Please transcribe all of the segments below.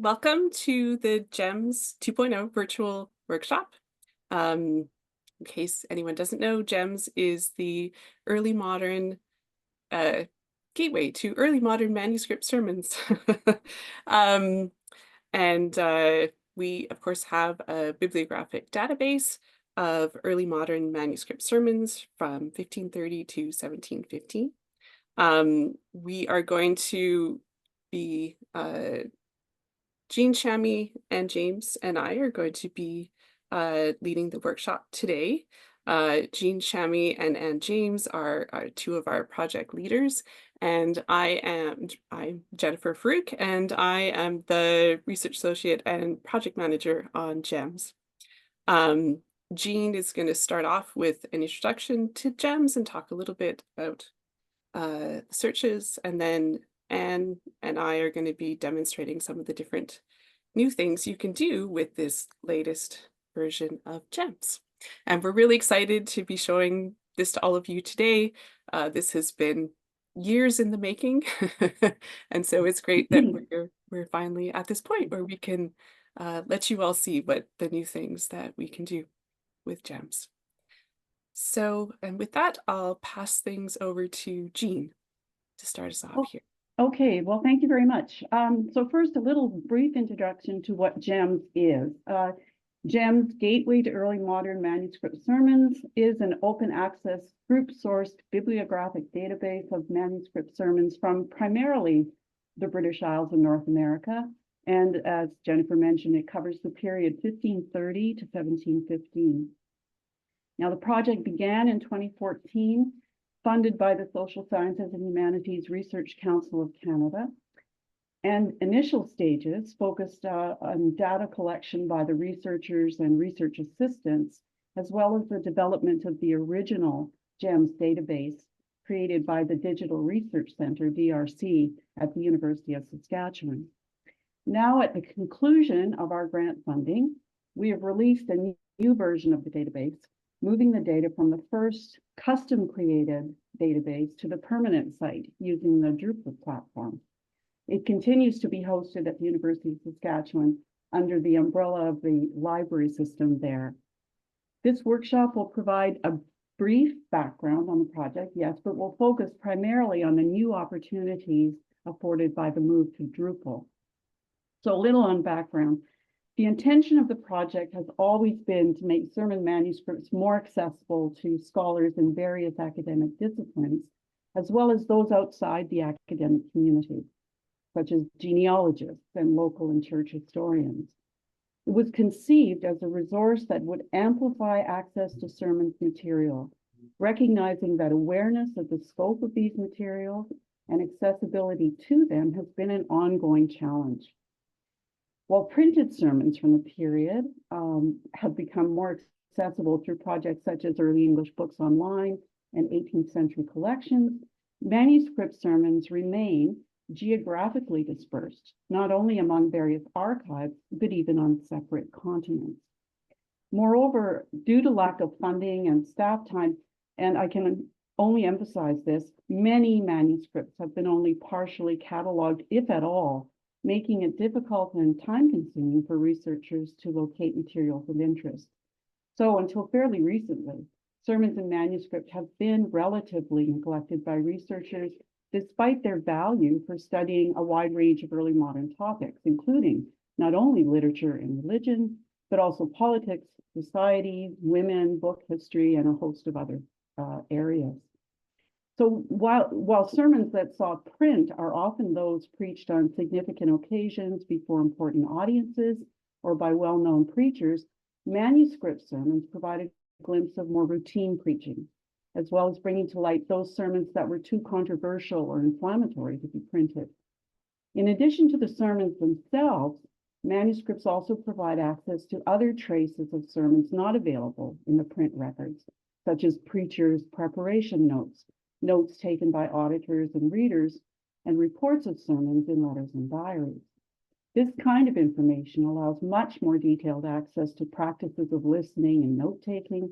Welcome to the GEMS 2.0 virtual workshop. In case anyone doesn't know, GEMS is the early modern uh, gateway to early modern manuscript sermons. um, and we, of course, have a bibliographic database of early modern manuscript sermons from 1530 to 1715. We are going to be Jean Chamy and James and I are going to be leading the workshop today. Jean Chamy and Anne James are two of our project leaders, and I'm Jennifer Farouk, and I am the research associate and project manager on GEMS. Jean is going to start off with an introduction to GEMS and talk a little bit about searches, and then Anne and I are going to be demonstrating some of the different new things you can do with this latest version of GEMS. And we're really excited to be showing this to all of you today. This has been years in the making, and so it's great that we're finally at this point where we can let you all see what the new things that we can do with GEMS. So, and with that, I'll pass things over to Jean to start us off here. Okay, well, thank you very much. So first, a little brief introduction to what GEMS is. GEMS, Gateway to Early Modern Manuscript Sermons, is an open access group-sourced bibliographic database of manuscript sermons from primarily the British Isles and North America. And as Jennifer mentioned, it covers the period 1530 to 1715. Now, the project began in 2014, funded by the Social Sciences and Humanities Research Council of Canada. And initial stages focused on data collection by the researchers and research assistants, as well as the development of the original GEMS database created by the Digital Research Centre, DRC, at the University of Saskatchewan. Now, at the conclusion of our grant funding, we have released a new version of the database, moving the data from the first custom-created database to the permanent site using the Drupal platform. It continues to be hosted at the University of Saskatchewan under the umbrella of the library system there. This workshop will provide a brief background on the project, yes, but will focus primarily on the new opportunities afforded by the move to Drupal. So a little on background. The intention of the project has always been to make sermon manuscripts more accessible to scholars in various academic disciplines, as well as those outside the academic community, such as genealogists and local and church historians. It was conceived as a resource that would amplify access to sermons material, recognizing that awareness of the scope of these materials and accessibility to them has been an ongoing challenge. While printed sermons from the period have become more accessible through projects such as Early English Books Online and 18th Century Collections, manuscript sermons remain geographically dispersed, not only among various archives, but even on separate continents. Moreover, due to lack of funding and staff time, and I can only emphasize this, many manuscripts have been only partially cataloged, if at all, making it difficult and time-consuming for researchers to locate materials of interest. So until fairly recently, sermons and manuscript have been relatively neglected by researchers, despite their value for studying a wide range of early modern topics, including not only literature and religion, but also politics, society, women, book history, and a host of other areas. So while sermons that saw print are often those preached on significant occasions before important audiences or by well-known preachers, manuscript sermons provide a glimpse of more routine preaching, as well as bringing to light those sermons that were too controversial or inflammatory to be printed. In addition to the sermons themselves, manuscripts also provide access to other traces of sermons not available in the print records, such as preachers' preparation notes, notes taken by auditors and readers, and reports of sermons in letters and diaries. This kind of information allows much more detailed access to practices of listening and note-taking,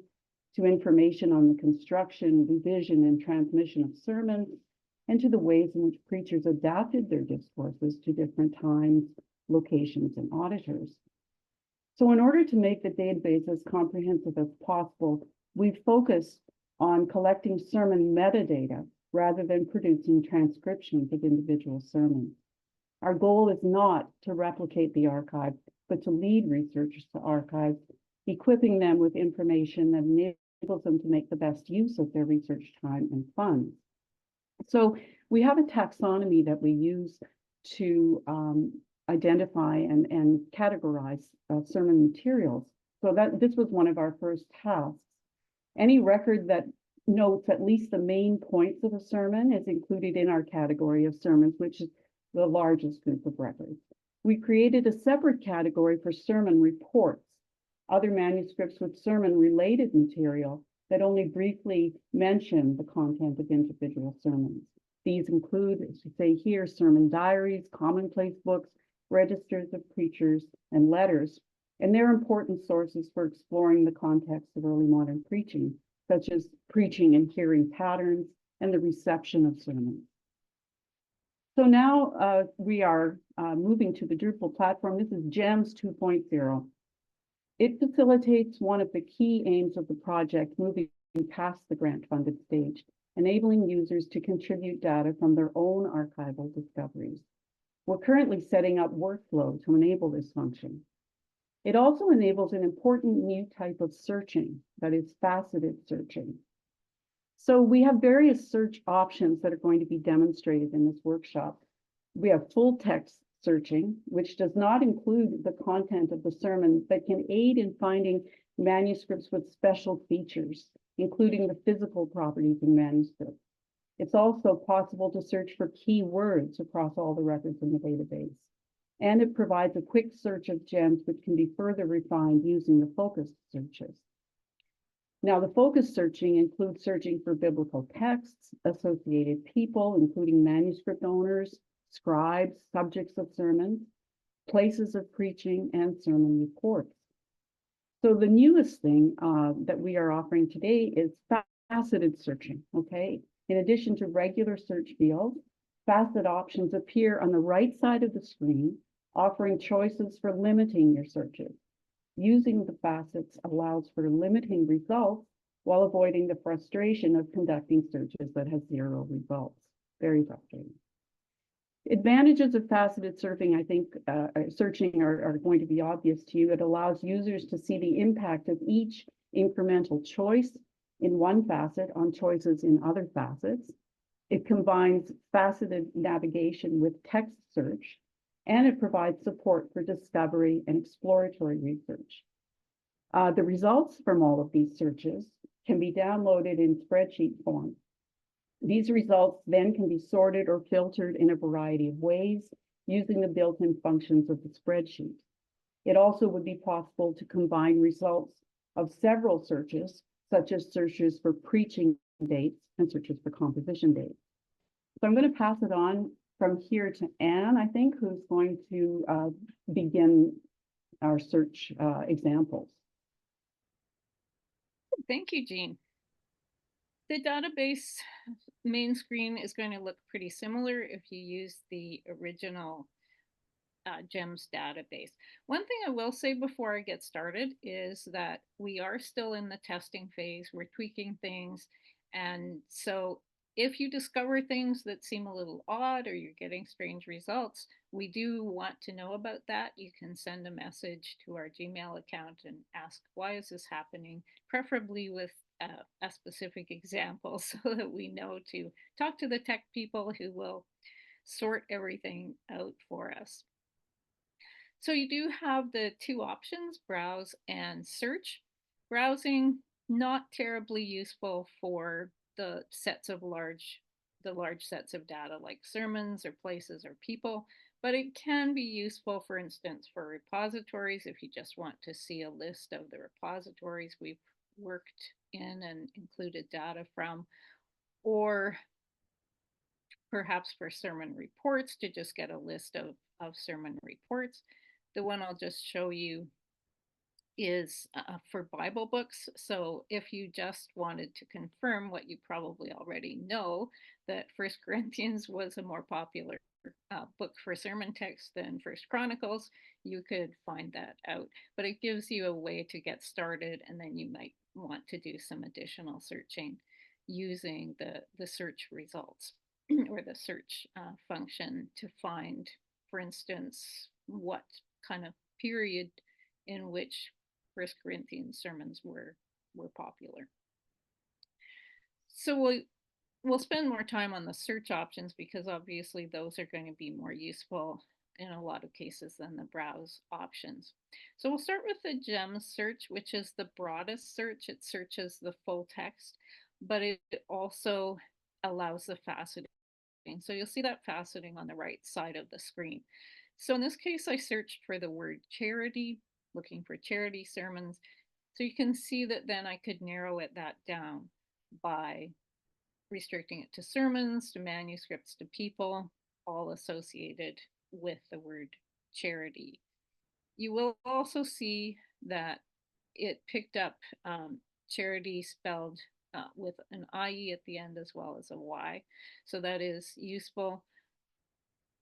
to information on the construction, revision, and transmission of sermons, and to the ways in which preachers adapted their discourses to different times, locations, and auditors. So in order to make the database as comprehensive as possible, we've focused on collecting sermon metadata rather than producing transcriptions of individual sermons. Our goal is not to replicate the archive, but to lead researchers to archives, equipping them with information that enables them to make the best use of their research time and funds. So we have a taxonomy that we use to identify and categorize sermon materials. So that this was one of our first tasks. Any record that notes at least the main points of a sermon is included in our category of sermons, which is the largest group of records. We created a separate category for sermon reports, other manuscripts with sermon-related material that only briefly mention the content of individual sermons. These include, as we say here, sermon diaries, commonplace books, registers of preachers, and letters, and they're important sources for exploring the context of early modern preaching, such as preaching and hearing patterns and the reception of sermons. So now we are moving to the Drupal platform. This is GEMMS 2.0. It facilitates one of the key aims of the project, moving past the grant-funded stage, enabling users to contribute data from their own archival discoveries. We're currently setting up workflow to enable this function. It also enables an important new type of searching, that is faceted searching. So we have various search options that are going to be demonstrated in this workshop. We have full text searching, which does not include the content of the sermon, but can aid in finding manuscripts with special features, including the physical properties in manuscripts. It's also possible to search for keywords across all the records in the database. And it provides a quick search of GEMS, which can be further refined using the focused searches. Now, the focused searching includes searching for biblical texts, associated people, including manuscript owners, scribes, subjects of sermons, places of preaching, and sermon reports. So the newest thing that we are offering today is faceted searching, okay? In addition to regular search fields, facet options appear on the right side of the screen, offering choices for limiting your searches. Using the facets allows for limiting results while avoiding the frustration of conducting searches that have zero results. Very frustrating. Advantages of faceted searching, I think, searching are going to be obvious to you. It allows users to see the impact of each incremental choice in one facet on choices in other facets. It combines faceted navigation with text search, and it provides support for discovery and exploratory research. The results from all of these searches can be downloaded in spreadsheet form. These results then can be sorted or filtered in a variety of ways using the built-in functions of the spreadsheet. It also would be possible to combine results of several searches, such as searches for preaching dates and searches for composition dates. So I'm going to pass it on from here to Anne, I think, who's going to begin our search examples. Thank you, Jean. The database main screen is going to look pretty similar if you use the original GEMS database. One thing I will say before I get started is that we are still in the testing phase. We're tweaking things. And so if you discover things that seem a little odd or you're getting strange results, we do want to know about that. You can send a message to our Gmail account and ask, why is this happening? Preferably with a specific example so that we know to talk to the tech people who will sort everything out for us. So you do have the two options, browse and search. Browsing, not terribly useful for the large sets of data like sermons or places or people, but it can be useful, for instance, for repositories if you just want to see a list of the repositories we've worked in and included data from, or perhaps for sermon reports to just get a list of sermon reports. The one I'll just show you is for Bible books. So if you just wanted to confirm what you probably already know, that 1 Corinthians was a more popular book for sermon text than First Chronicles, you could find that out. But it gives you a way to get started, and then you might want to do some additional searching using the search results or the search function to find, for instance, what kind of period in which First Corinthians sermons were popular. So we'll spend more time on the search options because obviously those are going to be more useful in a lot of cases than the browse options. So we'll start with the GEMMS search, which is the broadest search. It searches the full text, but it also allows the faceting. So you'll see that faceting on the right side of the screen. So in this case, I searched for the word charity, looking for charity sermons. So you can see that then I could narrow that down by restricting it to sermons, to manuscripts, to people, all associated with the word charity. You will also see that it picked up charity spelled with an IE at the end as well as a Y. So that is useful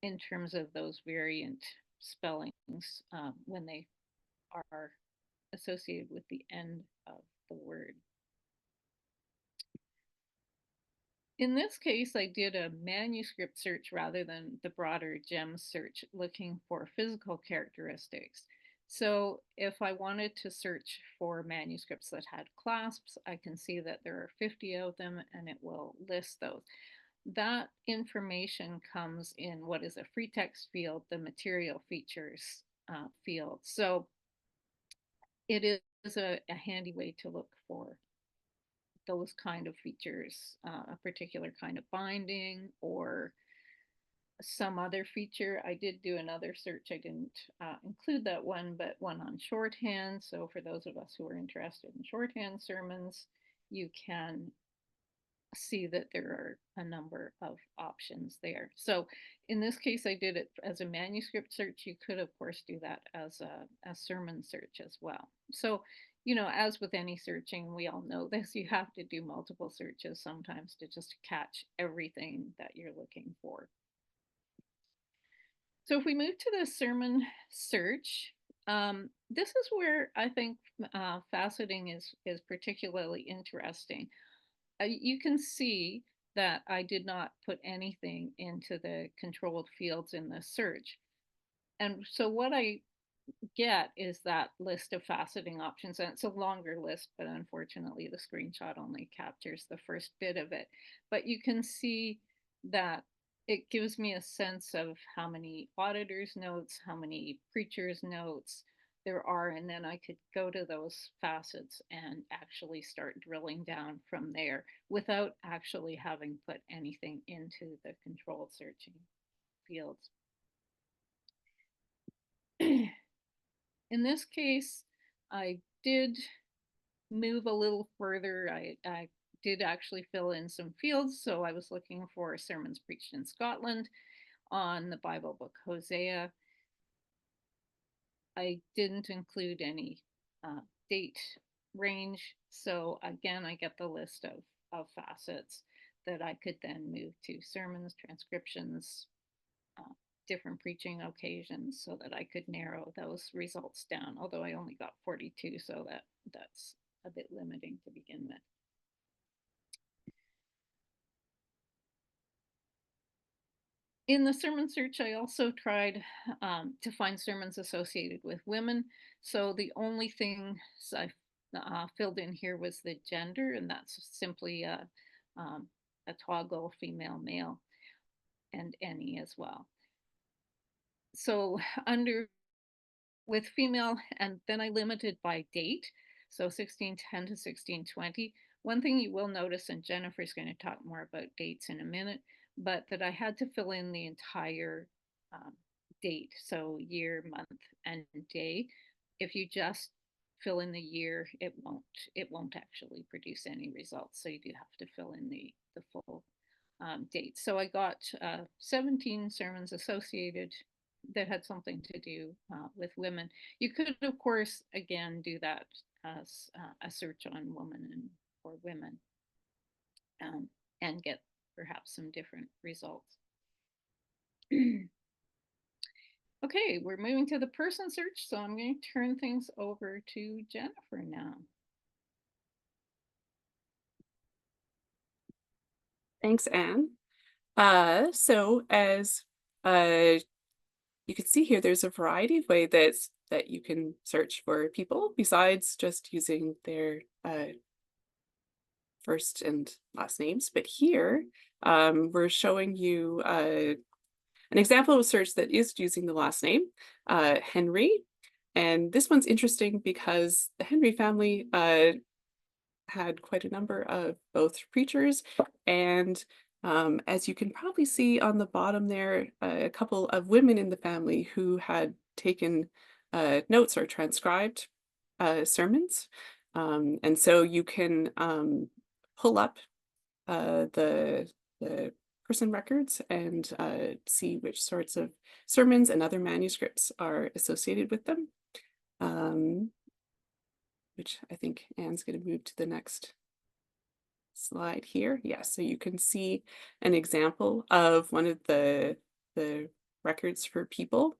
in terms of those variant spellings when they are associated with the end of the word. In this case, I did a manuscript search rather than the broader GEMS search, looking for physical characteristics. So if I wanted to search for manuscripts that had clasps, I can see that there are 50 of them and it will list those. That information comes in what is a free text field, the material features field. So it is a handy way to look for those kind of features, a particular kind of binding or some other feature. I did do another search. I didn't include that one, but one on shorthand. So for those of us who are interested in shorthand sermons, you can see that there are a number of options there. So in this case, I did it as a manuscript search. You could, of course, do that as a sermon search as well. So, you know, as with any searching, we all know this, you have to do multiple searches sometimes to just catch everything that you're looking for. So if we move to the sermon search, this is where I think faceting is particularly interesting. You can see that I did not put anything into the controlled fields in the search. And so what I get is that list of faceting options, and it's a longer list, but unfortunately the screenshot only captures the first bit of it. But you can see that it gives me a sense of how many auditors' notes, how many preachers' notes there are, and then I could go to those facets and actually start drilling down from there without actually having put anything into the controlled searching fields. In this case, I did move a little further. I did actually fill in some fields. So I was looking for sermons preached in Scotland on the Bible book Hosea. I didn't include any date range. So again, I get the list of facets that I could then move to sermons, transcriptions, different preaching occasions so that I could narrow those results down, although I only got 42, so that's a bit limiting to begin with. In the sermon search, I also tried to find sermons associated with women. So the only thing I filled in here was the gender, and that's simply a toggle female, male, and any as well. So under with female, and then I limited by date, so 1610 to 1620. One thing you will notice, and Jennifer's going to talk more about dates in a minute, but that I had to fill in the entire date, so year, month, and day. If you just fill in the year, it won't actually produce any results. So you do have to fill in the full date. So I got 17 sermons associated that had something to do with women. You could, of course, again, do that as a search on woman or women and get perhaps some different results. Okay, we're moving to the person search, so I'm going to turn things over to Jennifer now. Thanks, Anne. So as you can see here, there's a variety of ways that you can search for people besides just using their first and last names. But here, we're showing you an example of a search that is using the last name, Henry. And this one's interesting because the Henry family had quite a number of both preachers and as you can probably see on the bottom there, a couple of women in the family who had taken notes or transcribed sermons. And so you can pull up the person records and see which sorts of sermons and other manuscripts are associated with them. Which I think Anne's going to move to the next slide here. Yeah, so you can see an example of one of the records for people,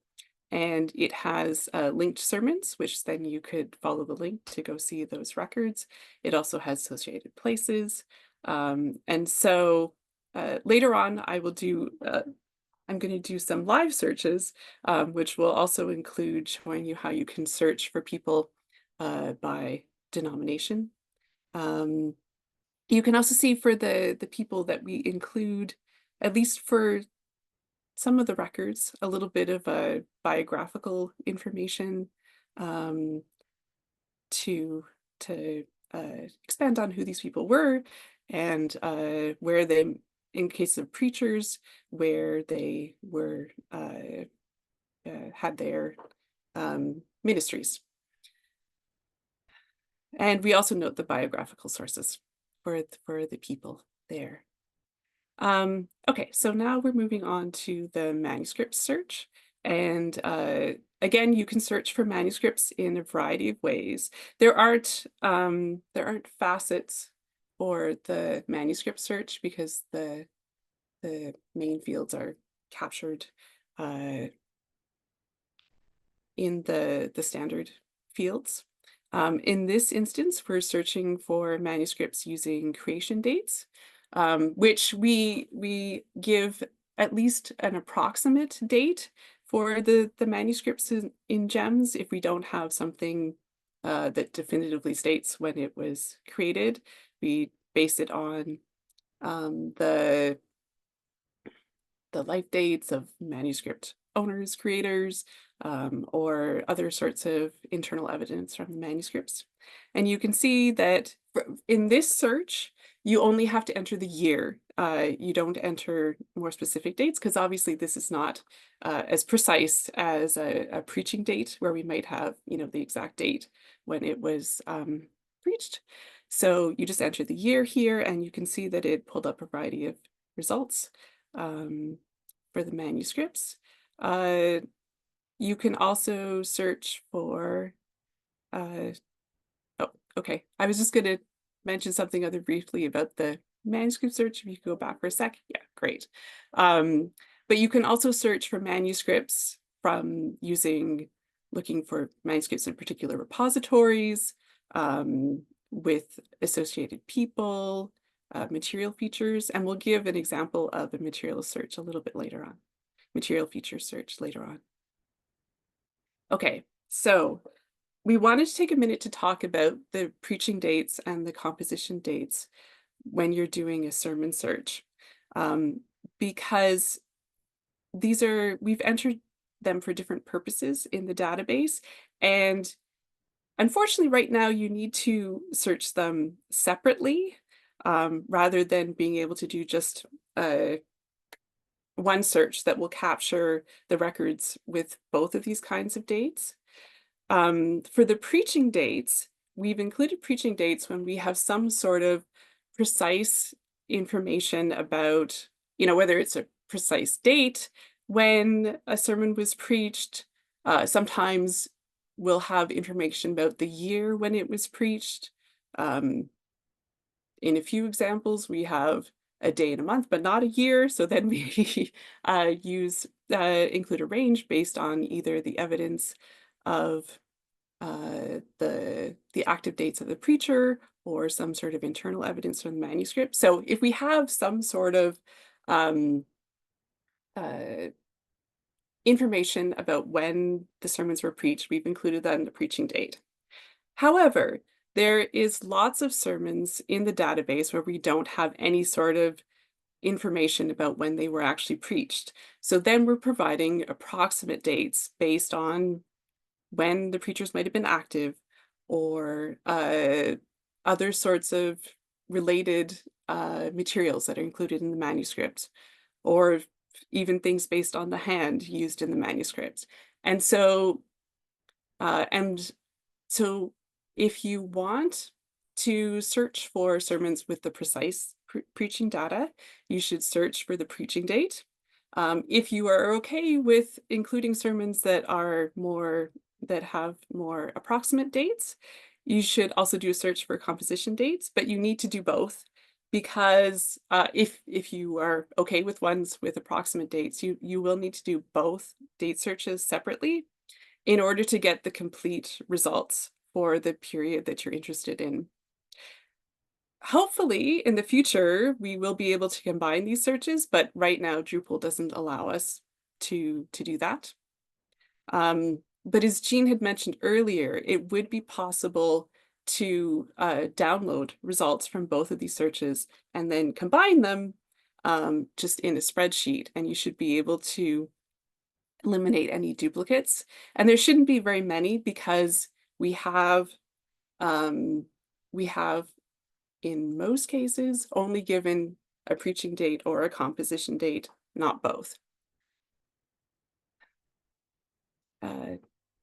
and it has linked sermons, which then you could follow the link to go see those records. It also has associated places. And so later on, I will do I'm going to do some live searches, which will also include showing you how you can search for people by denomination. You can also see for the people that we include, at least for some of the records, a little bit of a biographical information to expand on who these people were and where they, in case of preachers, where they were had their ministries. And we also note the biographical sources for the people there. Okay, so now we're moving on to the manuscript search. And again, you can search for manuscripts in a variety of ways. There aren't facets for the manuscript search because the main fields are captured in the standard fields. In this instance, we're searching for manuscripts using creation dates, which we give at least an approximate date for the manuscripts in GEMS if we don't have something that definitively states when it was created. We base it on the life dates of manuscript owners, creators, or other sorts of internal evidence from the manuscripts. And you can see that in this search, you only have to enter the year. You don't enter more specific dates because obviously this is not as precise as a preaching date where we might have, the exact date when it was preached. So you just enter the year here and you can see that it pulled up a variety of results for the manuscripts. You can also search for, oh, okay. I was just going to mention something other briefly about the manuscript search. If you could go back for a sec. Yeah, great. But you can also search for manuscripts from looking for manuscripts in particular repositories, with associated people, material features, and we'll give an example of a material search a little bit later on. Material feature search later on. Okay, so we wanted to take a minute to talk about the preaching dates and the composition dates when you're doing a sermon search, because we've entered them for different purposes in the database, and unfortunately right now you need to search them separately rather than being able to do just one search that will capture the records with both of these kinds of dates. For the preaching dates, we've included preaching dates when we have some sort of precise information about, whether it's a precise date when a sermon was preached. Sometimes we'll have information about the year when it was preached. In a few examples, we have a day and a month, but not a year. So then we use include a range based on either the evidence of the active dates of the preacher or some sort of internal evidence from the manuscript. So if we have some sort of uh, information about when the sermons were preached, we've included that in the preaching date. However, there is lots of sermons in the database where we don't have any sort of information about when they were actually preached. So then we're providing approximate dates based on when the preachers might have been active or other sorts of related materials that are included in the manuscript, or even things based on the hand used in the manuscript. And so, and so if you want to search for sermons with the precise preaching data, you should search for the preaching date. If you are okay with including sermons that have more approximate dates, you should also do a search for composition dates, but you need to do both because if you are okay with ones with approximate dates, you will need to do both date searches separately in order to get the complete results for the period that you're interested in. Hopefully, in the future, we will be able to combine these searches, but right now Drupal doesn't allow us to do that. But as Jean had mentioned earlier, it would be possible to download results from both of these searches and then combine them just in a spreadsheet, and you should be able to eliminate any duplicates. And there shouldn't be very many because we have in most cases only given a preaching date or a composition date, not both.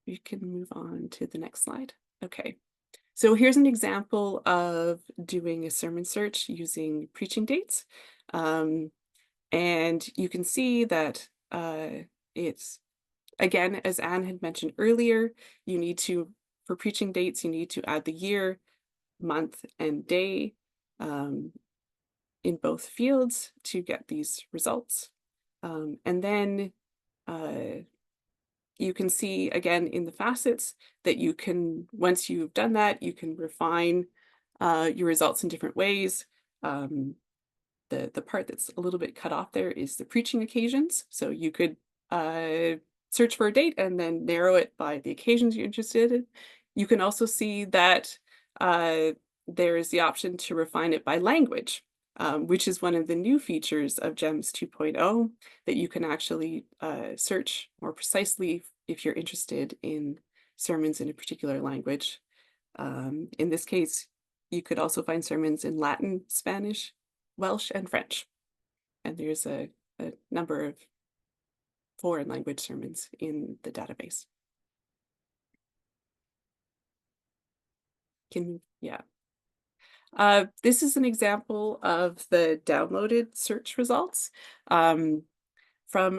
You can move on to the next slide. Okay, so here's an example of doing a sermon search using preaching dates. And you can see that it's, again, as Anne had mentioned earlier, you need to, for preaching dates, you need to add the year, month, and day in both fields to get these results. And then you can see again in the facets that you can, once you've done that, you can refine your results in different ways. The part that's a little bit cut off there is the preaching occasions. So you could search for a date and then narrow it by the occasions you're interested in. You can also see that there is the option to refine it by language, which is one of the new features of GEMMS 2.0, that you can actually search more precisely if you're interested in sermons in a particular language. In this case, you could also find sermons in Latin, Spanish, Welsh, and French. And there's a number of foreign language sermons in the database. This is an example of the downloaded search results from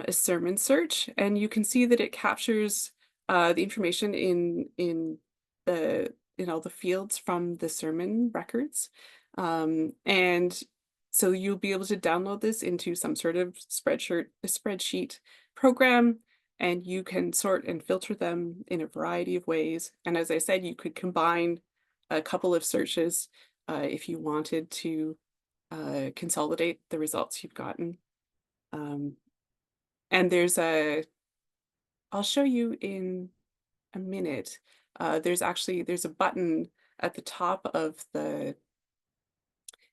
a sermon search, and you can see that it captures the information in all the fields from the sermon records, and so you'll be able to download this into some sort of spreadsheet program, and you can sort and filter them in a variety of ways. And as I said, you could combine a couple of searches if you wanted to consolidate the results you've gotten. And I'll show you in a minute, there's a button at the top of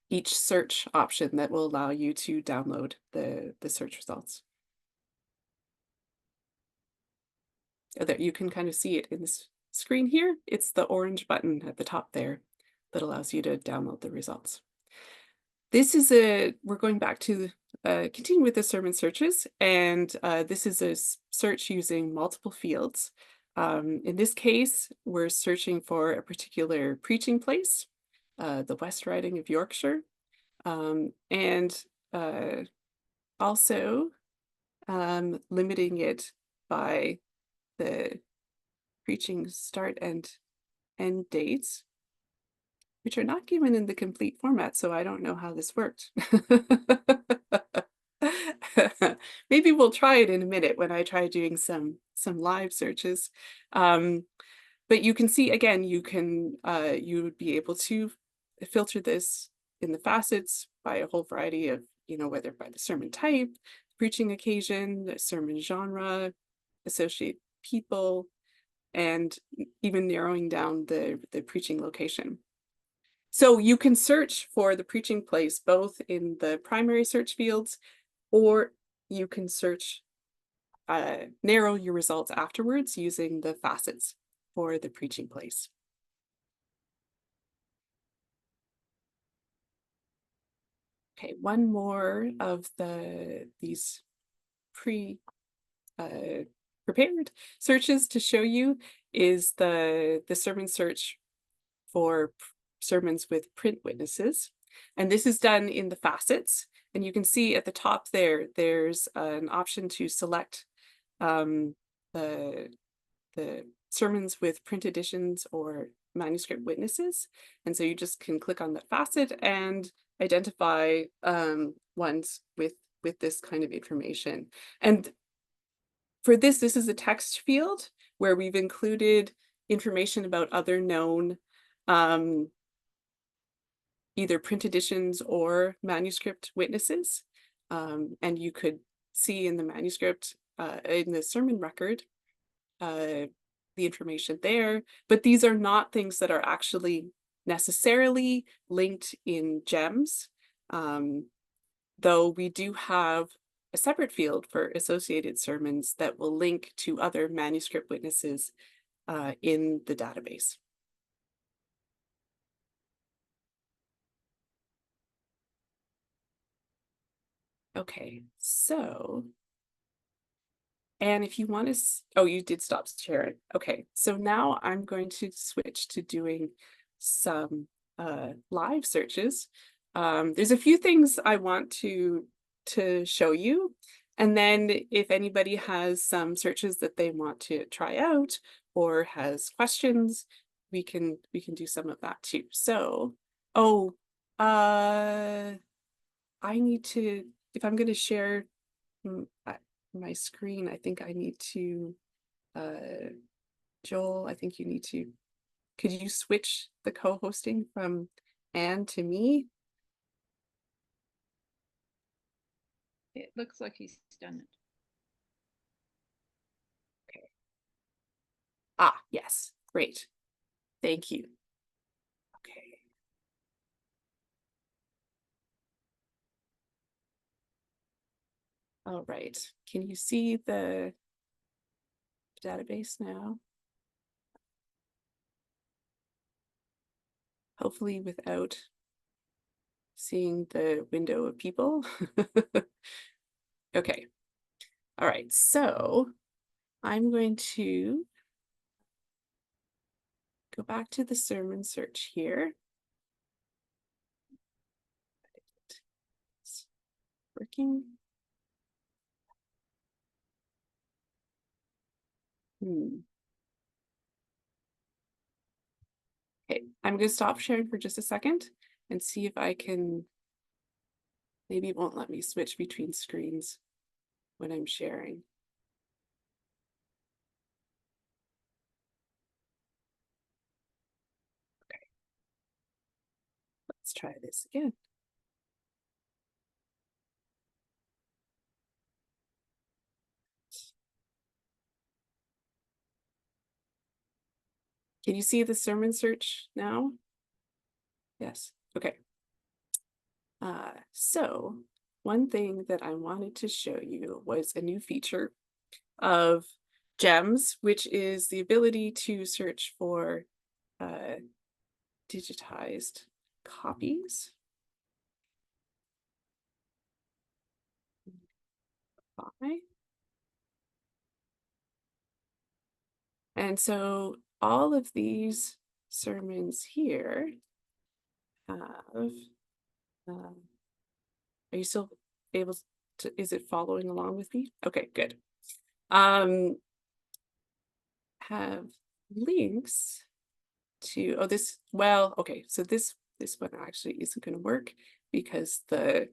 each search option that will allow you to download the search results. That you can kind of see it in this screen here. It's the orange button at the top there that allows you to download the results. We're going back to continue with the sermon searches, and this is a search using multiple fields. In this case, we're searching for a particular preaching place, the West Riding of Yorkshire, and also limiting it by the preaching start and end dates, which are not given in the complete format, so I don't know how this worked. maybe we'll try it in a minute when I try doing some live searches. But you can see, again, you would be able to filter this in the facets by a whole variety of, whether by the sermon type, preaching occasion, the sermon genre, associate people, and even narrowing down the preaching location. So you can search for the preaching place both in the primary search fields, or you can search, narrow your results afterwards using the facets for the preaching place. Okay, one more of these prepared searches to show you is the sermon search for sermons with print witnesses. And this is done in the facets. And you can see at the top there's an option to select the sermons with print editions or manuscript witnesses. And so you just can click on the facet and identify ones with this kind of information. And for this is a text field where we've included information about other known either print editions or manuscript witnesses. And you could see in the manuscript, in the sermon record, the information there, but these are not things that are actually necessarily linked in GEMS, though we do have a separate field for associated sermons that will link to other manuscript witnesses in the database. Okay, so, and if you want to, oh, you did stop sharing. Okay, so now I'm going to switch to doing some live searches. There's a few things I want to show you. And then if anybody has some searches that they want to try out or has questions, we can do some of that too. So, I need to, if I'm going to share my screen, I think I need to, Joel, I think you need to, could you switch the co-hosting from Anne to me? It looks like he's done it. Okay. Ah, yes, great. Thank you. Okay. All right. Can you see the database now? Hopefully without seeing the window of people. Okay. All right. So I'm going to go back to the sermon search here. It's working. Okay, I'm going to stop sharing for just a second and see if I can, maybe it won't let me switch between screens when I'm sharing. Okay, let's try this again. Can you see the sermon search now? Yes, okay. So one thing that I wanted to show you was a new feature of GEMS, which is the ability to search for digitized copies. And so all of these sermons here have, are you still able to, is it following along with me? Okay, good. Have links to, oh, this, well, okay, so this one actually isn't going to work because the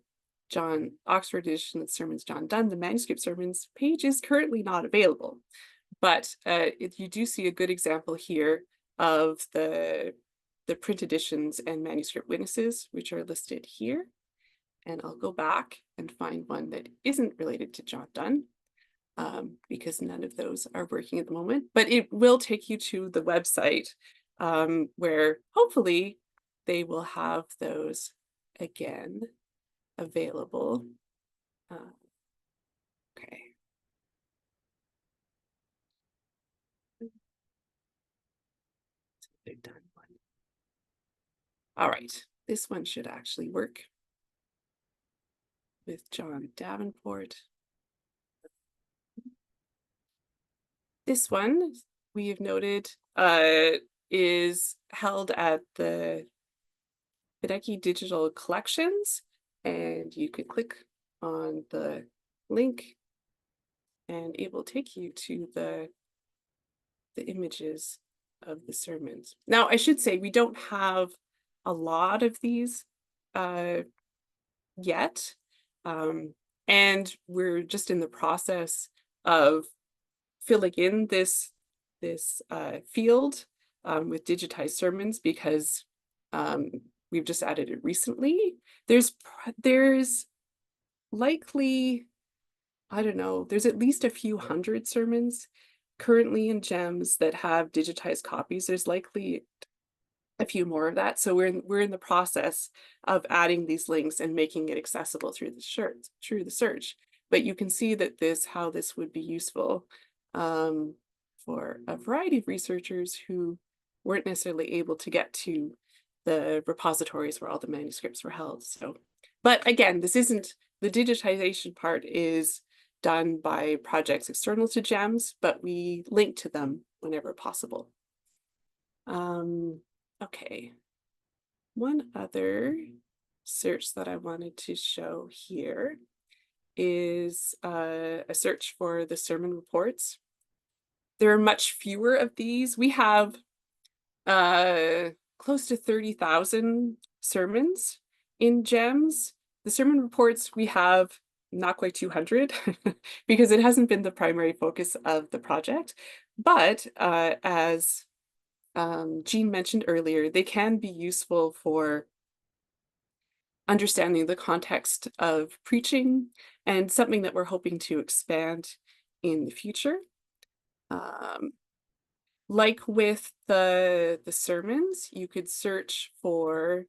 Oxford edition of the sermons John Donne, the manuscript sermons page is currently not available. But you do see a good example here of the print editions and manuscript witnesses, which are listed here. And I'll go back and find one that isn't related to John Donne, because none of those are working at the moment. But it will take you to the website, where hopefully they will have those again available. Okay. They've done one. All right, this one should actually work with John Davenport. This one we have noted is held at the Hideki Digital Collections, and you could click on the link and it will take you to the images of the sermons. Now, I should say we don't have a lot of these yet, and we're just in the process of filling in this field with digitized sermons, because we've just added it recently. There's likely, I don't know, there's at least a few hundred sermons currently in GEMS that have digitized copies. There's likely a few more of that. So we're in the process of adding these links and making it accessible through the search. But you can see that how this would be useful for a variety of researchers who weren't necessarily able to get to the repositories where all the manuscripts were held. So, but again, this isn't, the digitization part is done by projects external to GEMS, but we link to them whenever possible. Okay, one other search that I wanted to show here is a search for the sermon reports. There are much fewer of these. We have close to 30,000 sermons in GEMS. The sermon reports we have not quite 200 because it hasn't been the primary focus of the project. But as Jean mentioned earlier, they can be useful for understanding the context of preaching, and something that we're hoping to expand in the future. Like with the sermons, you could search for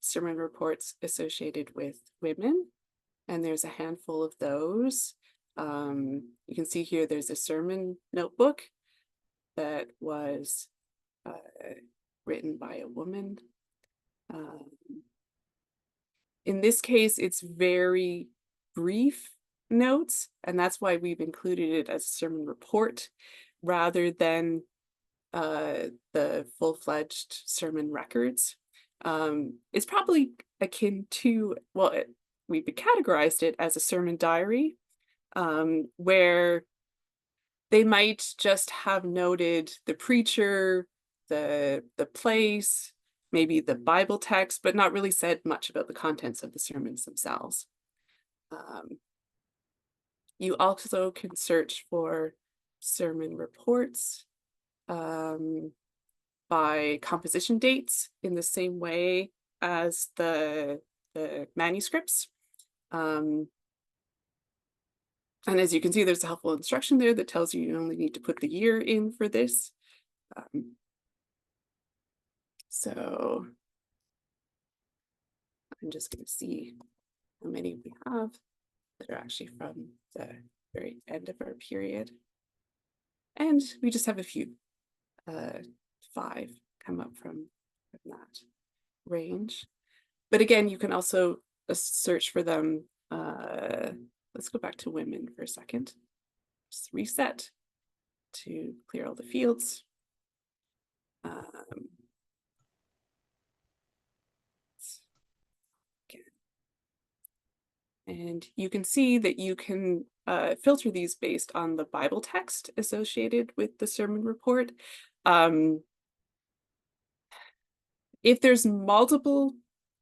sermon reports associated with women, and there's a handful of those. You can see here there's a sermon notebook that was written by a woman. In this case, it's very brief notes, and that's why we've included it as a sermon report rather than the full-fledged sermon records. It's probably akin to, well, we've categorized it as a sermon diary, where they might just have noted the preacher, the place, maybe the Bible text, but not really said much about the contents of the sermons themselves. You also can search for sermon reports by composition dates in the same way as the manuscripts. And as you can see, there's a helpful instruction there that tells you only need to put the year in for this. So I'm just going to see how many we have that are actually from the very end of our period. And we just have a few, 5 come up from that range. But again, you can also search for them. Let's go back to women for a second. Just reset to clear all the fields. And you can see that you can filter these based on the Bible text associated with the sermon report. If there's multiple,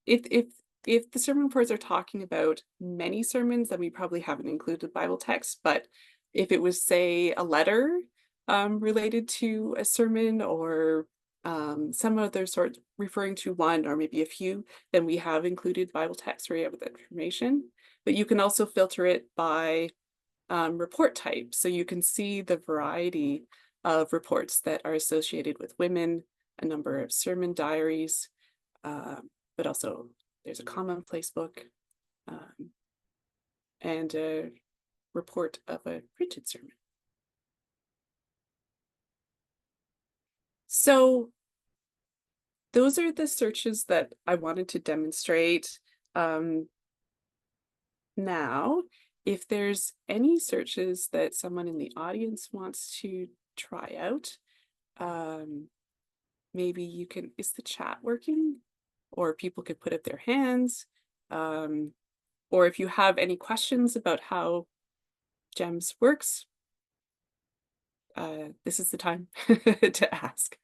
if if the sermon reports are talking about many sermons, then we probably haven't included Bible text. But if it was, say, a letter related to a sermon, or some other sort referring to one or maybe a few, then we have included Bible text where you have that information. But you can also filter it by report type. So you can see the variety of reports that are associated with women, a number of sermon diaries, but also there's a commonplace book, and a report of a printed sermon. So those are the searches that I wanted to demonstrate. Now, if there's any searches that someone in the audience wants to try out, maybe you can, is the chat working? Or people could put up their hands. Or if you have any questions about how GEMS works, this is the time to ask.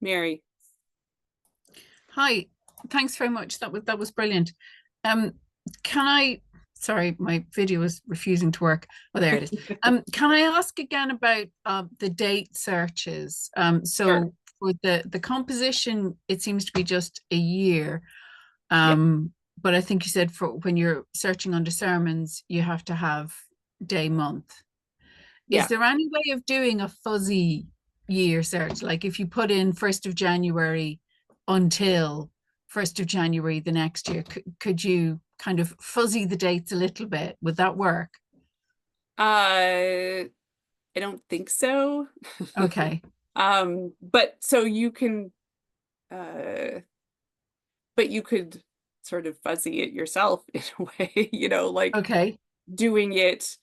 Mary. Hi, thanks very much. That was brilliant. Can I, sorry, my video is refusing to work. Oh, there it is. Can I ask again about the date searches? So Sure. for the composition, it seems to be just a year. Yep. But I think you said for when you're searching under sermons, you have to have day, month. Yeah. Is there any way of doing a fuzzy year search? Like if you put in 1st of January until 1st of January the next year, could you kind of fuzzy the dates a little bit? Would that work? I don't think so. Okay. But so you can, but you could sort of fuzzy it yourself in a way, like Okay. doing it,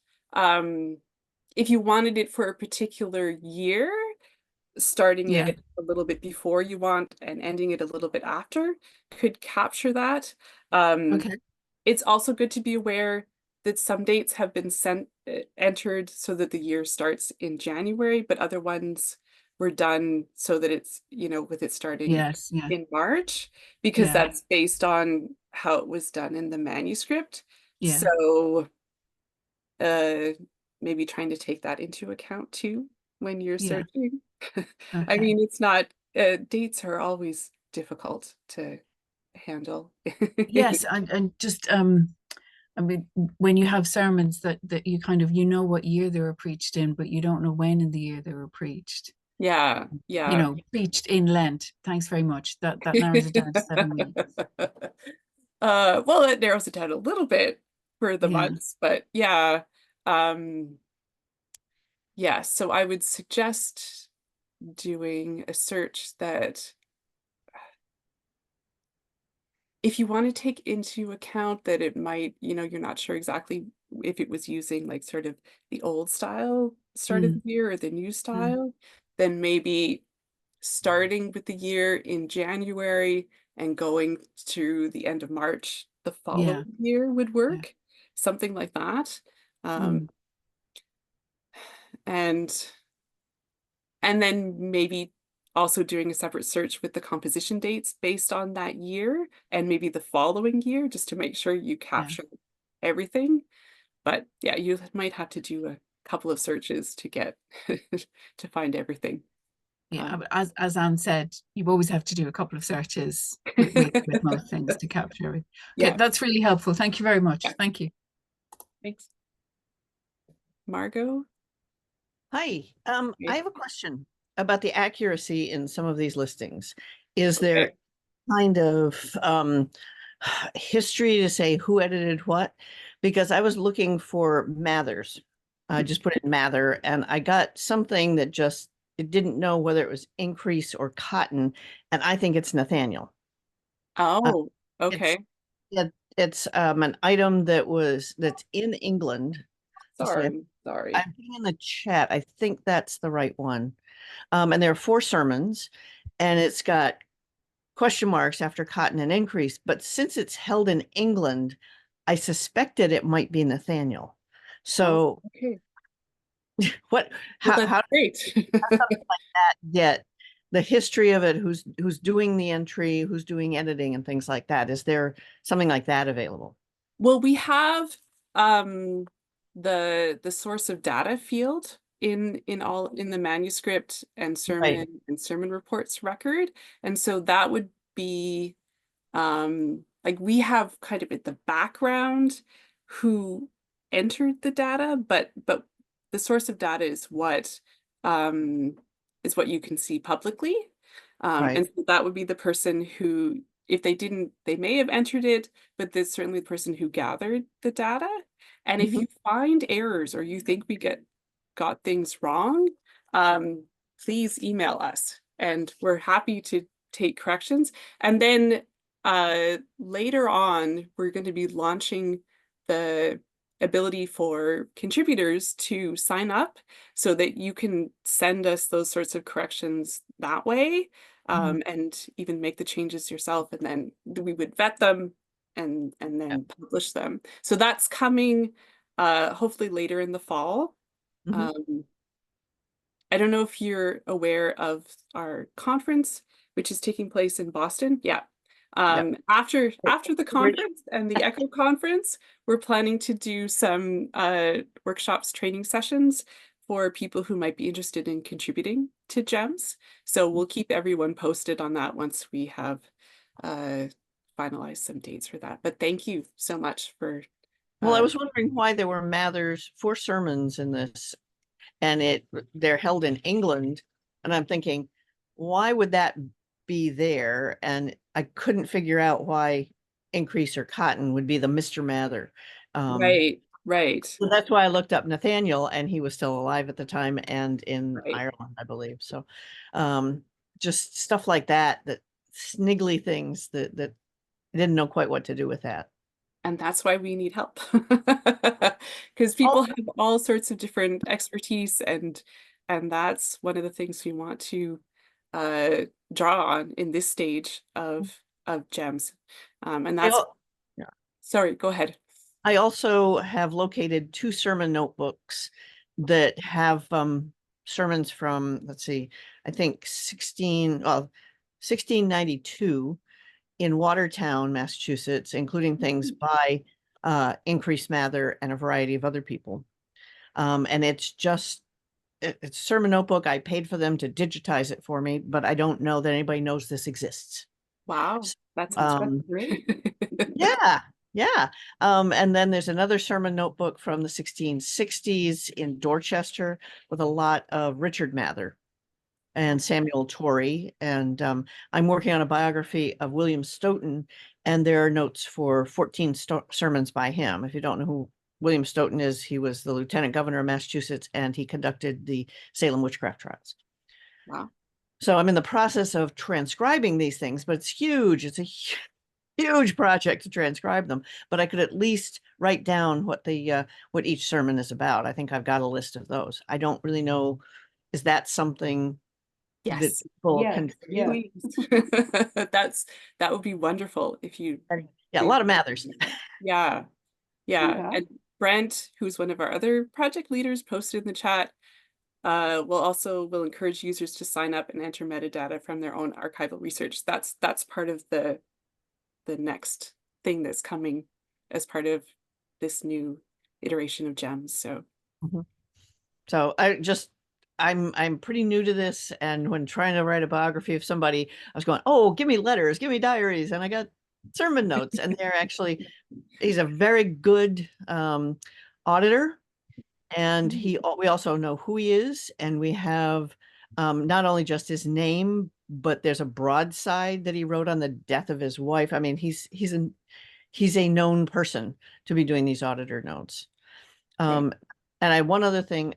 if you wanted it for a particular year, starting Yeah. it a little bit before you want and ending it a little bit after could capture that. Okay. It's also good to be aware that some dates have been entered so that the year starts in January, but other ones were done so that it's, with it starting Yes. Yeah. in March, because Yeah. that's based on how it was done in the manuscript. Yeah. So uh, maybe trying to take that into account too when you're Yeah. searching. I Okay. mean, it's not, dates are always difficult to handle. Yes, and just I mean, when you have sermons that you kind of, you know what year they were preached in, but you don't know when in the year they were preached. Yeah, You yeah. know, preached in Lent. Thanks very much. That narrows it down to 7 weeks. Well, it narrows it down a little bit for the Yeah. months, but yeah. Um, yeah, so I would suggest doing a search that, if you want to take into account that it might, you're not sure exactly if it was using like sort of the old style start of Mm, the year or the new mm, style, then maybe starting with the year in January and going to the end of March the yeah. following year would Yeah. work, something like that. Mm, And and then maybe also doing a separate search with the composition dates based on that year and maybe the following year, just to make sure you yeah. capture everything. But yeah, you might have to do a couple of searches to get to find everything. Yeah. Um, As Anne said, you always have to do a couple of searches with most things to capture everything. Okay, yeah, that's really helpful. Thank you very much. yeah. Thank you. Thanks. Margot? Hi, I Okay. have a question about the accuracy in some of these listings. Is Okay. there kind of history to say who edited what? Because I was looking for Mathers. I just put in Mather and I got something that just, it didn't know whether it was Increase or Cotton. And I think it's Nathaniel. Oh, It's okay. it's an item that's in England. So Sorry. I'm putting in the chat. I think that's the right one. And there are 4 sermons, and it's got question marks after Cotton and Increase. But since it's held in England, I suspected it might be Nathaniel. Oh, So okay. what? Well, How that's how great. did that get the history of it, who's doing the entry, who's doing editing and things like that? Is there something like that available? Well, we have the source of data field in the manuscript and Right. sermon reports record. And so that would be like we have kind of at the background who entered the data, but the source of data is what you can see publicly. Right. And so that would be the person who, if they didn't, they may have entered it, but there's certainly the person who gathered the data. And if Mhm. you find errors or you think we got things wrong, please email us and we're happy to take corrections. And then later on, we're going to be launching the ability for contributors to sign up so that you can send us those sorts of corrections that way, and even make the changes yourself. And then we would vet them and then publish them. So that's coming hopefully later in the fall. Mhm. I don't know if you're aware of our conference, which is taking place in Boston. Yeah. Yep. After the conference and the ECHO conference, we're planning to do some workshops, training sessions for people who might be interested in contributing to GEMS. So we'll keep everyone posted on that once we have finalized some dates for that. But thank you so much for Well, I was wondering why there were Mathers 4 sermons in this, and they're held in England, and I'm thinking, why would that be there? And I couldn't figure out why Increase or Cotton would be the Mr. Mather. right. So that's why I looked up Nathaniel, and he was still alive at the time and in Right. Ireland, I believe. So just stuff like that, sniggly things that I didn't know quite what to do with that. And that's why we need help. Because people Oh, have all sorts of different expertise, and that's one of the things we want to draw on in this stage of GEMS. And I that's, al- yeah. sorry, go ahead. I also have located 2 sermon notebooks that have sermons from, let's see, I think 1692 in Watertown, Massachusetts, including things by Increase Mather and a variety of other people. And it's a sermon notebook. I paid for them to digitize it for me, but I don't know that anybody knows this exists. Wow, that sounds Um, great. yeah, yeah. And then there's another sermon notebook from the 1660s in Dorchester with a lot of Richard Mather and Samuel Torrey. And I'm working on a biography of William Stoughton, and there are notes for 14 sermons by him. If you don't know who William Stoughton is, he was the Lieutenant Governor of Massachusetts, and he conducted the Salem witchcraft trials. Wow. So I'm in the process of transcribing these things, but it's huge. It's a huge project to transcribe them, but I could at least write down what each sermon is about. I think I've got a list of those. I don't really know, is that something that Yes. people Yes, can yes. That would be wonderful if you Yeah, a lot of Mathers. Yeah. Yeah. Yeah. And Brent, who's one of our other project leaders, posted in the chat, will encourage users to sign up and enter metadata from their own archival research. That's part of the next thing that's coming as part of this new iteration of GEMS. So So I'm pretty new to this, and when trying to write a biography of somebody, I was going, oh, give me letters, give me diaries, and I got sermon notes, and he's a very good auditor, and we also know who he is, and we have not only just his name, but there's a broadside that he wrote on the death of his wife. I mean, he's a known person to be doing these auditor notes. And one other thing,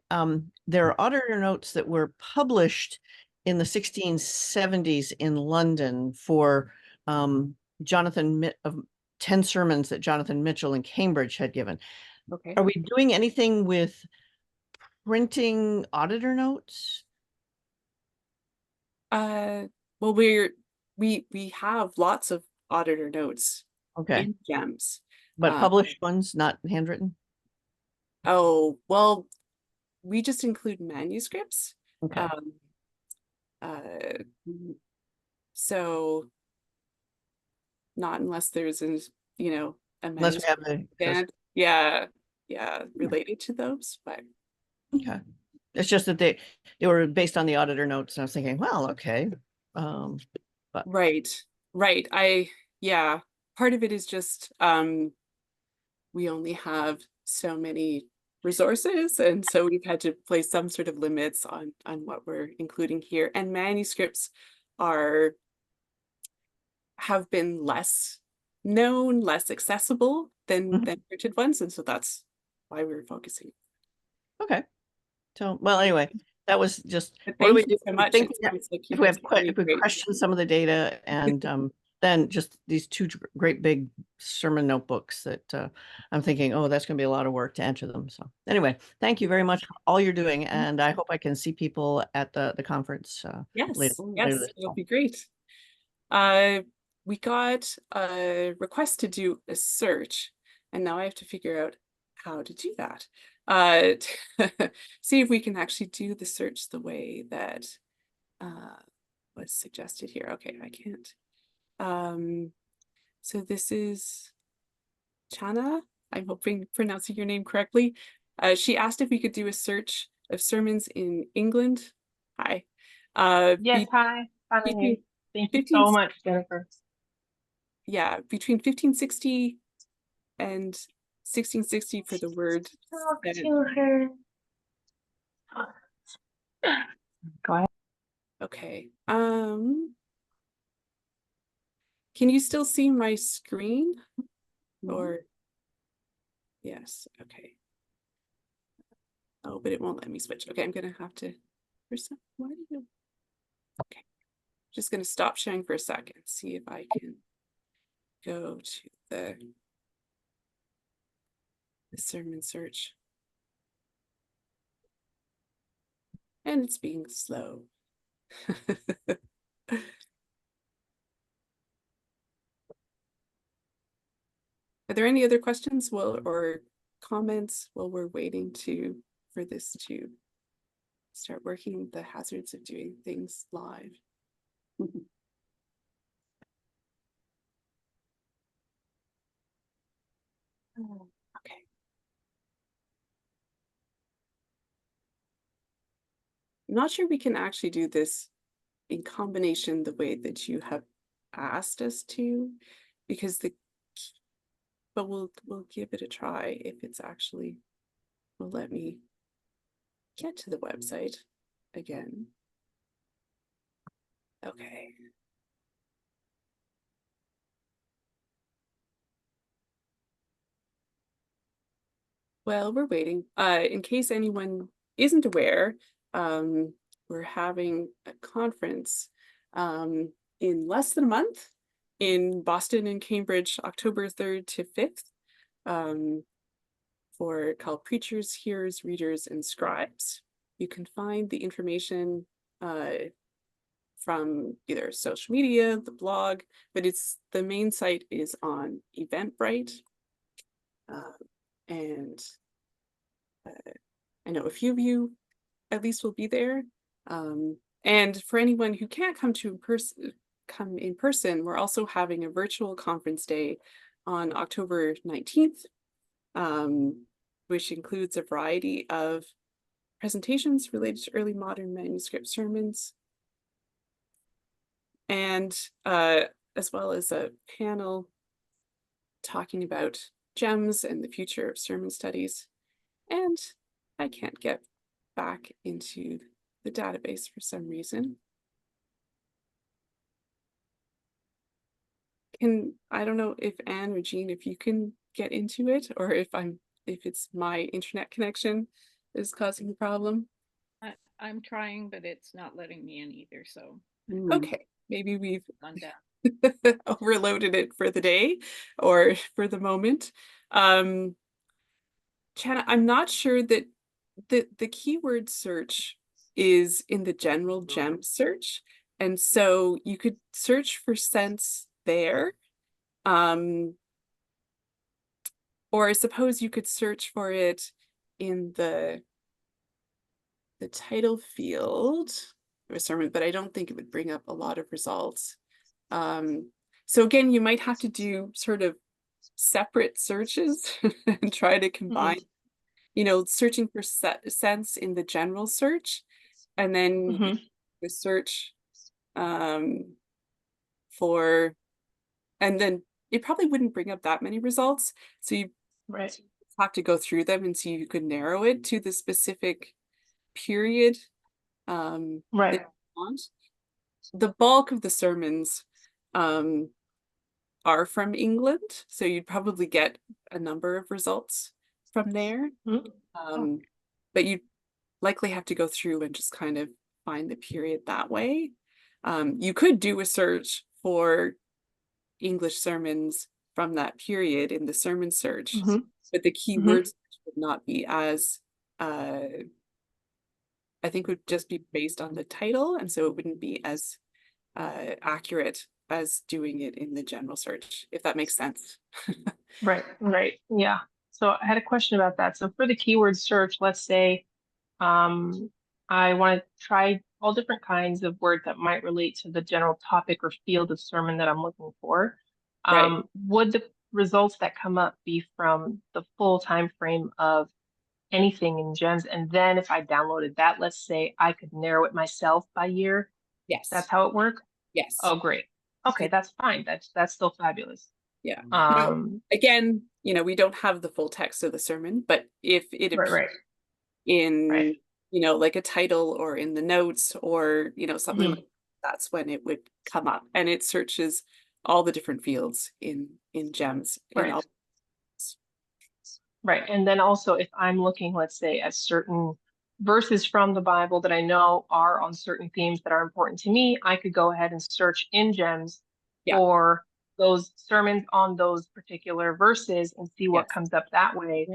there are auditor notes that were published in the 1670s in London for Jonathan of 10 sermons that Jonathan Mitchell in Cambridge had given. okay. Are we doing anything with printing auditor notes? Well, we have lots of auditor notes Okay, in GEMS. but published ones, not handwritten? Oh, well, we just include manuscripts. Okay. So not unless there's a, you know, a Unless we have manuscript the, band. Yeah, related to those, but okay. It's just that they were based on the auditor notes, and I was thinking, well, okay. But right. Yeah, part of it is just we only have so many resources, and so we've had to place some sort of limits on what we're including here. And manuscripts have been less known, less accessible than printed ones, and so that's why we're focusing. okay. So, well, anyway, that was just But what do we thank do? you so much. Think It sounds like you if we have have some really if we great. question some of the data, and then just these two great big sermon notebooks that I'm thinking, oh, that's going to be a lot of work to enter them. So anyway, thank you very much for all you're doing, and I hope I can see people at the conference later Yes, this it'll fall. be great. We got a request to do a search, and now I have to figure out how to do that. See if we can actually do the search the way that was suggested here. Okay, I can't. So this is Chana. I'm hoping pronouncing your name correctly. She asked if we could do a search of sermons in England. Hi. Yes, hi. Finally here. Between Thank you 15, so much, Jennifer. yeah, between 1560 and 1660 for the word. Talk Senate. to her. Go ahead. Okay. Can you still see my screen? Or yes, okay. Oh, but it won't let me switch. Okay, I'm gonna have to. Why do you? Okay, just gonna stop sharing for a second. See if I can go to the sermon search. And it's being slow. Are there any other questions or comments while we're waiting for this to start working, the hazards of doing things live? Okay. I'm not sure we can actually do this in combination the way that you have asked us to, because but we'll give it a try if it's actually will let me get to the website again. Okay. Well, we're waiting. In case anyone isn't aware, we're having a conference in less than a month in Boston and Cambridge, October 3rd to 5th, called Preachers, Hearers, Readers, and Scribes. You can find the information from either social media, the blog, but the main site is on Eventbrite. And I know a few of you at least will be there. And for anyone who can't come in person, we're also having a virtual conference day on October 19th, which includes a variety of presentations related to early modern manuscript sermons, and as well as a panel talking about GEMMS and the future of sermon studies. And I can't get back into the database for some reason. I don't know if Anne or Jean, if you can get into it, or if it's my internet connection that is causing the problem. I'm trying, but it's not letting me in either. So okay, maybe we've gone down. overloaded it for the day or for the moment. Chana, I'm not sure that the keyword search is in the general GEMS search. And so you could search for sense there. Or I suppose you could search for it in the title field. of a sermon, but I don't think it would bring up a lot of results. So again, you might have to do sort of separate searches and try to combine, searching for sense in the general search, and then the search for, and then it probably wouldn't bring up that many results. So you have to go through them and see if you could narrow it to the specific period that you want. The bulk of the sermons are from England, so you'd probably get a number of results from there. But you'd likely have to go through and just kind of find the period that way. You could do a search for English sermons from that period in the sermon search, but the keywords would not be as, I think would just be based on the title, and so it wouldn't be as accurate as doing it in the general search, if that makes sense. Right. Yeah. So I had a question about that. So for the keyword search, let's say I want to try all different kinds of words that might relate to the general topic or field of sermon that I'm looking for. Would the results that come up be from the full time frame of anything in GEMS? And then if I downloaded that, let's say I could narrow it myself by year. Yes. That's how it works? Yes. Oh, great. Okay, that's fine. That's still fabulous. Yeah. Again, we don't have the full text of the sermon, but if it appears in, like a title or in the notes or, something like that's when it would come up, and it searches all the different fields in GEMS. Right. And then also if I'm looking, let's say, at certain verses from the Bible that I know are on certain themes that are important to me, I could go ahead and search in GEMS for those sermons on those particular verses and see what comes up that way.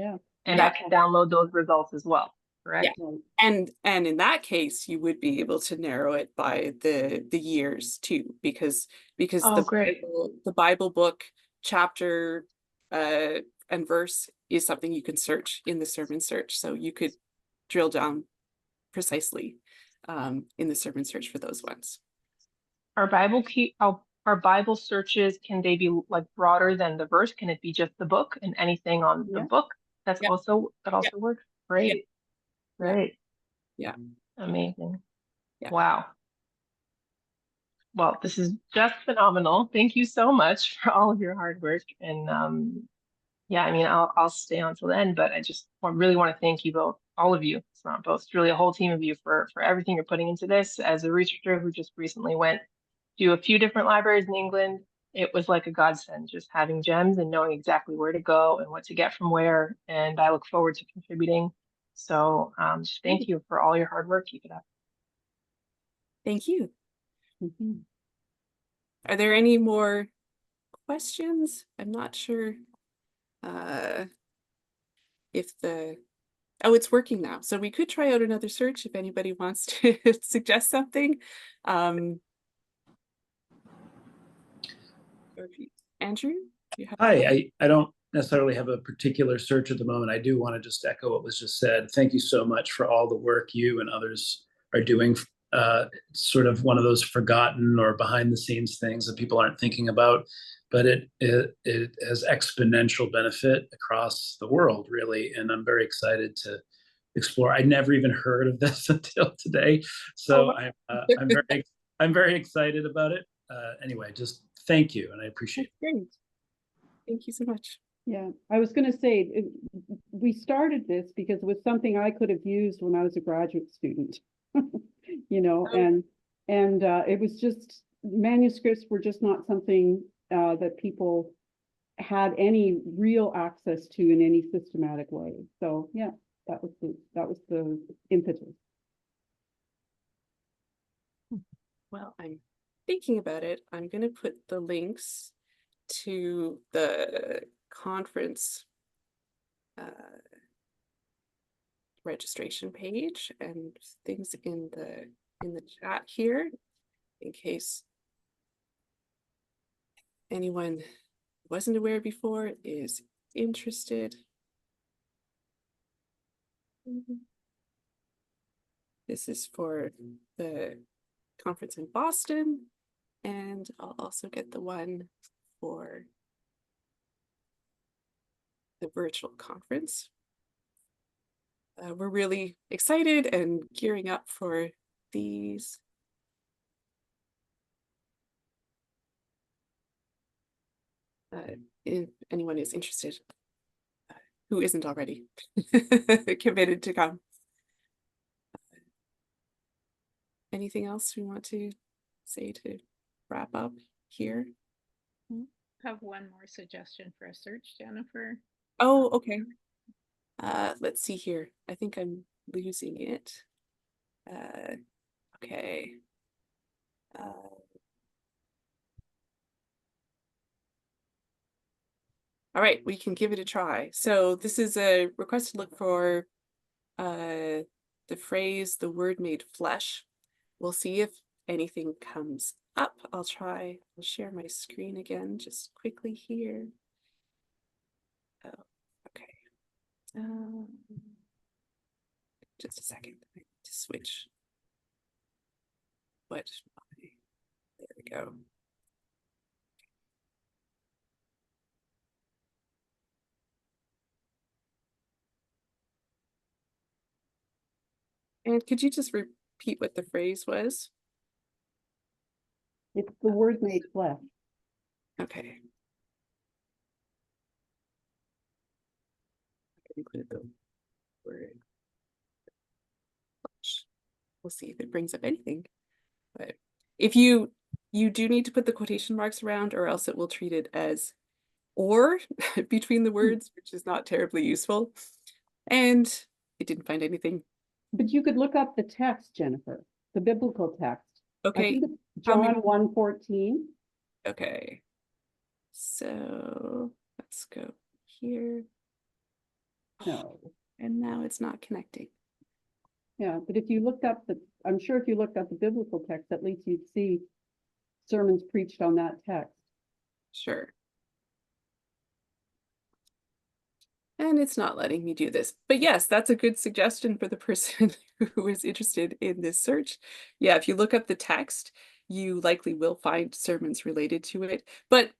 And I can download those results as well, correct? And in that case, you would be able to narrow it by the years too, because the Bible book chapter and verse is something you can search in the sermon search. So you could drill down precisely in the sermon search for those ones. Our Bible searches, can they be like broader than the verse? Can it be just the book and anything on the book? That also works. Great. Amazing. Wow. Well, this is just phenomenal. Thank you so much for all of your hard work. And I'll stay on till the end, but I just really want to thank you both, all of you. It's not both, it's really a whole team of you for everything you're putting into this. As a researcher who just recently went to a few different libraries in England, it was like a godsend just having GEMS and knowing exactly where to go and what to get from where. And I look forward to contributing. So thank you for all your hard work. Keep it up. Thank you. Are there any more questions? I'm not sure if it's working now. So we could try out another search if anybody wants to suggest something. Andrew? Hi, I don't necessarily have a particular search at the moment. I do want to just echo what was just said. Thank you so much for all the work you and others are doing. Sort of one of those forgotten or behind the scenes things that people aren't thinking about, but it has exponential benefit across the world, really. And I'm very excited to explore. I never even heard of this until today. So I'm very excited about it. Anyway, just thank you, and I appreciate it. Great. Thank you so much. Yeah, I was going to say, we started this because it was something I could have used when I was a graduate student, and it was just, manuscripts were just not something that people had any real access to in any systematic way. So yeah, that was the impetus. Well, I'm thinking about it. I'm going to put the links to the conference registration page and things in the chat here in case anyone wasn't aware before is interested. This is for the conference in Boston, and I'll also get the one for the virtual conference. We're really excited and gearing up for these. If anyone is interested, who isn't already committed to come. Anything else we want to say to wrap up here? Have one more suggestion for a search, Jennifer. Oh, okay. Let's see here. I think I'm losing it. Okay. All right, we can give it a try. So this is a request to look for the phrase, the word made flesh. We'll see if anything comes up. I'll share my screen again just quickly here. Oh, okay. Just a second. I need to switch. There we go. And could you just repeat what the phrase was? It's the word made flesh. Okay. I included the word. We'll see if it brings up anything. But if you do need to put the quotation marks around, or else it will treat it as or between the words, which is not terribly useful. And it didn't find anything. But you could look up the text, Jennifer, the biblical text. I Okay. think it's John 1:14. Okay. So let's go here. No. And now it's not connecting. Yeah, but if you looked up I'm sure if you looked up the biblical text, at least you'd see sermons preached on that text. Sure. And it's not letting me do this. But yes, that's a good suggestion for the person who is interested in this search. Yeah, if you look up the text, you likely will find sermons related to it. But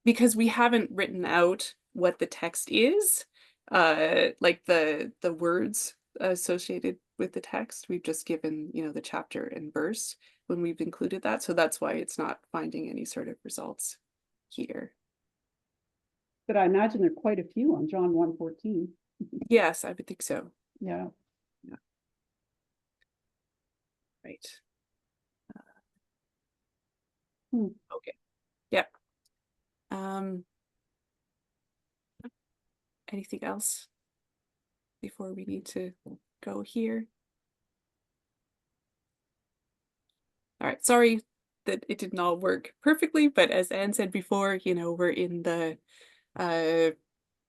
because we haven't written out what the text is, like the words associated with the text, we've just given, the chapter and verse when we've included that. So that's why it's not finding any sort of results here. But I imagine there are quite a few on John 1:14. Yes, I would think so. Yeah. Right. Hmm. Okay. Yep. Anything else before we need to go here? All right, sorry that it didn't all work perfectly, but as Anne said before, we're in the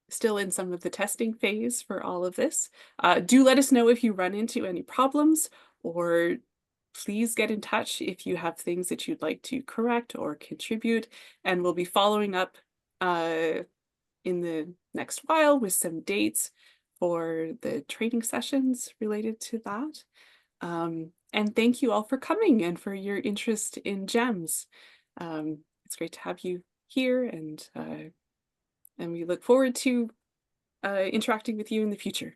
still in some of the testing phase for all of this. Do let us know if you run into any problems, or please get in touch if you have things that you'd like to correct or contribute, and we'll be following up in the next while with some dates for the training sessions related to that. And thank you all for coming and for your interest in GEMS. It's great to have you here, and we look forward to interacting with you in the future.